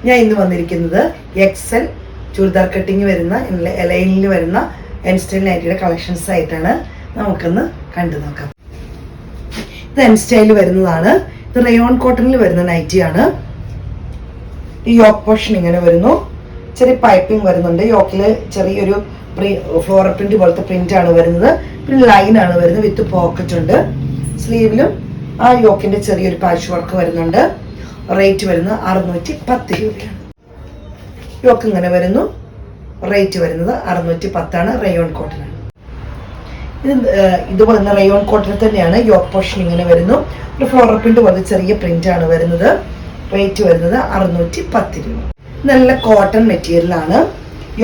ഞാൻ ഇന്ന് വന്നിരിക്കുന്നത് എക്സൽ ചുരിദാർ കട്ടിങ് വരുന്ന ലൈനിൽ വരുന്ന എൻ സ്റ്റൈൽ നൈറ്റിയുടെ കളക്ഷൻസ് ആയിട്ടാണ്. നമുക്കൊന്ന് കണ്ടു നോക്കാം. ഇത് എൻ സ്റ്റൈൽ വരുന്നതാണ്. ഇത് റയോൺ കോട്ടണിൽ വരുന്ന നൈറ്റിയാണ്. ഈ യോക്ക് പോർഷൻ ഇങ്ങനെ വരുന്നു. ചെറിയ പൈപ്പിംഗ് വരുന്നുണ്ട്. യോക്കില് ചെറിയൊരു ഫ്ലോറൽ പ്രിന്റ് പോലത്തെ പ്രിന്റ് ആണ് വരുന്നത്. പിന്നെ ലൈൻ ആണ് വരുന്നത് വിത്ത് പോക്കറ്റ് ഉണ്ട്. സ്ലീവിലും ആ യോക്കിന്റെ ചെറിയൊരു പാച്ച് വർക്ക് വരുന്നുണ്ട്. റേറ്റ് വരുന്നത് 610 രൂപയാണ്. യോക്ക് ഇങ്ങനെ വരുന്നു. റേറ്റ് വരുന്നത് 610 ആണ്. റയോൺ കോട്ടൺ ആണ്. ഇതുപോലെ തന്നെ റയോൺ കോട്ടൺ തന്നെയാണ്. യോക്ക് പോർഷൻ ഇങ്ങനെ വരുന്നു. ഒരു ഫ്ലോറൽ പ്രിന്റ് പോലത്തെ ചെറിയ പ്രിന്റ് ആണ് വരുന്നത്. റേറ്റ് വരുന്നത് 610 രൂപ. നല്ല കോട്ടൺ മെറ്റീരിയലാണ്.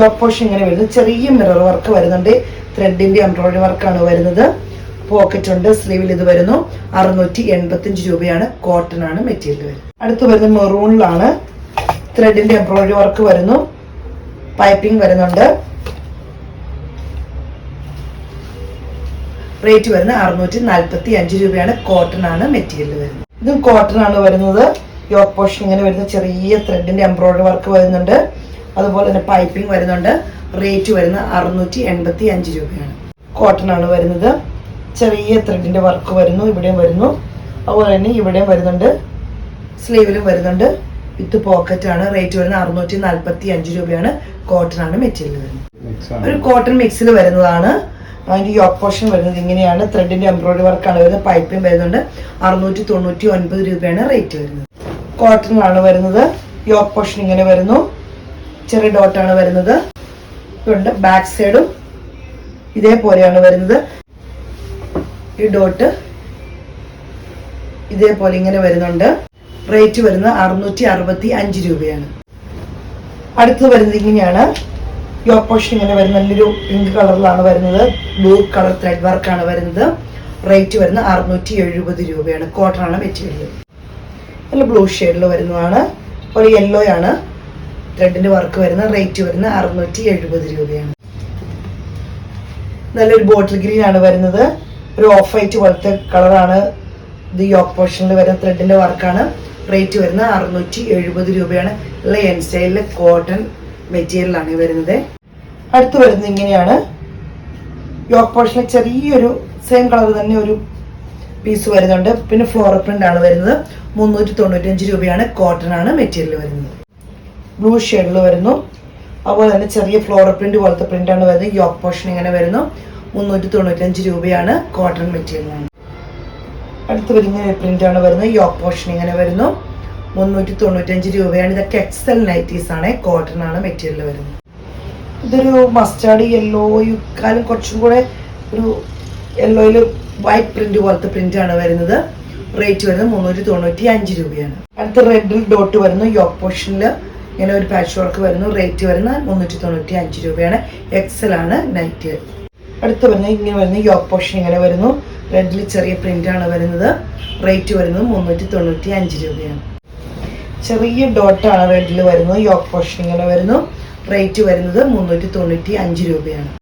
യോക്ക് പോർഷൻ ഇങ്ങനെ വരുന്നത്. ചെറിയ മിറർ വർക്ക് വരുന്നുണ്ട്. ത്രെഡിന്റെ എംബ്രോയിഡറി വർക്കാണ് വരുന്നത്. പോക്കറ്റ് ഉണ്ട്. സ്ലീവിൽ ഇത് വരുന്നു. 685 രൂപയാണ്. കോട്ടൺ ആണ് മെറ്റീരിയൽ വരുന്നത്. അടുത്ത് വരുന്നത് മെറൂണിലാണ്. ത്രെഡിന്റെ എംബ്രോയിഡറി വർക്ക് വരുന്നു. പൈപ്പിംഗ് വരുന്നുണ്ട്. റേറ്റ് വരുന്നത് 645 രൂപയാണ്. കോട്ടൺ ആണ് മെറ്റീരിയൽ വരുന്നത്. ഇതും കോട്ടൺ ആണ് വരുന്നത്. യോക്ക് പോർഷൻ ഇങ്ങനെ വരുന്ന ചെറിയ ത്രെഡിന്റെ എംബ്രോയിഡറി വർക്ക് വരുന്നുണ്ട്. അതുപോലെ തന്നെ പൈപ്പിംഗ് വരുന്നുണ്ട്. റേറ്റ് വരുന്നത് 685 രൂപയാണ്. കോട്ടൺ ആണ് വരുന്നത്. ചെറിയ ത്രെഡിന്റെ വർക്ക് വരുന്നു. ഇവിടെയും വരുന്നു. അതുപോലെ തന്നെ ഇവിടെയും വരുന്നുണ്ട്. സ്ലീവിലും വരുന്നുണ്ട്. വിത്ത് പോക്കറ്റ് ആണ്. റേറ്റ് വരുന്നത് 645 രൂപയാണ്. കോട്ടൺ ആണ് മെറ്റീരിയൽ വരുന്നത്. ഒരു കോട്ടൺ മിക്സിൽ വരുന്നതാണ്. അതിന്റെ യോക്ക് പോർഷൻ വരുന്നത് ഇങ്ങനെയാണ്. ത്രെഡിന്റെ എംബ്രോയിഡറി വർക്കാണ് വരുന്നത്. പൈപ്പിംഗ് വരുന്നുണ്ട്. 699 രൂപയാണ് റേറ്റ് വരുന്നത്. കോട്ടൺ ആണ് വരുന്നത്. യോക്ക് പോർഷൻ ഇങ്ങനെ വരുന്നു. ചെറിയ ഡോട്ടാണ് വരുന്നത്. ഇതുണ്ട്. ബാക്ക് സൈഡും ഇതേപോലെയാണ് വരുന്നത്. ഈ ഡോട്ട് ഇതേപോലെ ഇങ്ങനെ വരുന്നുണ്ട്. റേറ്റ് വരുന്നത് 665 രൂപയാണ്. അടുത്തത് വരുന്നത് ഇങ്ങനെയാണ്. യോക്ക് പോർഷൻ ഇങ്ങനെ വരുന്ന നല്ലൊരു പിങ്ക് കളറിലാണ് വരുന്നത്. ബ്ലൂ കളർ ത്രെഡ് വർക്കാണ് വരുന്നത്. റേറ്റ് വരുന്നത് 670 രൂപയാണ്. കോട്ടൺ ആണ് മെറ്റീരിയൽ. നല്ല ബ്ലൂ ഷെയ്ഡിൽ വരുന്നതാണ്. ഒരു യെല്ലോ ആണ് ത്രെഡിന്റെ വർക്ക് വരുന്നത്. റേറ്റ് വരുന്നത് 670 രൂപയാണ്. നല്ലൊരു ബോട്ടിൽ ഗ്രീൻ ആണ് വരുന്നത്. ഒരു ഓഫ് വൈറ്റ് പോലത്തെ കളറാണ്. ഇത് യോക്ക് പോർഷനിൽ വരുന്ന ത്രെഡിന്റെ വർക്കാണ്. റേറ്റ് വരുന്നത് 670 രൂപയാണ്. ഉള്ള എൻ സ്റ്റൈലിലെ കോട്ടൺ മെറ്റീരിയൽ ആണ് വരുന്നത്. അടുത്ത് വരുന്നത് ഇങ്ങനെയാണ്. യോക്ക് പോർഷനിൽ ചെറിയൊരു സെയിം കളർ തന്നെ ഒരു പീസ് വരുന്നുണ്ട്. പിന്നെ ഫ്ലോറൽ പ്രിന്റ് ആണ് വരുന്നത്. 395 രൂപയാണ്. കോട്ടൺ ആണ് മെറ്റീരിയൽ വരുന്നത്. ബ്ലൂ ഷെയ്ഡിൽ വരുന്നു. അതുപോലെ തന്നെ ചെറിയ ഫ്ലോറൽ പ്രിന്റ് പോലത്തെ പ്രിന്റ് ആണ് വരുന്നത്. യോക്ക് പോർഷൻ ഇങ്ങനെ വരുന്നു. 395 രൂപയാണ്. കോട്ടൺ മെറ്റീരിയൽ ആണ്. അടുത്ത് വരുന്ന പ്രിന്റ് ആണ് വരുന്നത്. യോക്ക് പോർഷൻ ഇങ്ങനെ വരുന്നു. 395 രൂപയാണ്. ഇതൊക്കെ എക്സൽ നൈറ്റീസ് ആണ്. കോട്ടൺ ആണ് മെറ്റീരിയൽ വരുന്നത്. ഇതൊരു മസ്റ്റാർഡ് യെല്ലോക്കാലും കുറച്ചും കൂടെ ഒരു യെല്ലോയിൽ വൈറ്റ് പ്രിന്റ് പോലത്തെ പ്രിന്റ് ആണ് വരുന്നത്. റേറ്റ് വരുന്നത് 395 രൂപയാണ്. അടുത്ത റെഡിൽ ഡോട്ട് വരുന്നു. യോക്ക് പോർഷനിൽ ഇങ്ങനെ ഒരു പാച്ച് വർക്ക് വരുന്നു. റേറ്റ് വരുന്നത് 395 രൂപയാണ്. എക്സൽ ആണ് നൈറ്റ്. അടുത്ത് വരുന്നത് ഇങ്ങനെ വരുന്നു. യോക്ക് പോർഷൻ ഇങ്ങനെ വരുന്നു. റെഡിൽ ചെറിയ പ്രിന്റ് ആണ് വരുന്നത്. റേറ്റ് വരുന്നത് 395 രൂപയാണ്. ചെറിയ ഡോട്ടാണ് റെഡിൽ വരുന്നത്. യോക്ക് പോർഷൻ ഇങ്ങനെ വരുന്നു. റേറ്റ് വരുന്നത് 395 രൂപയാണ്.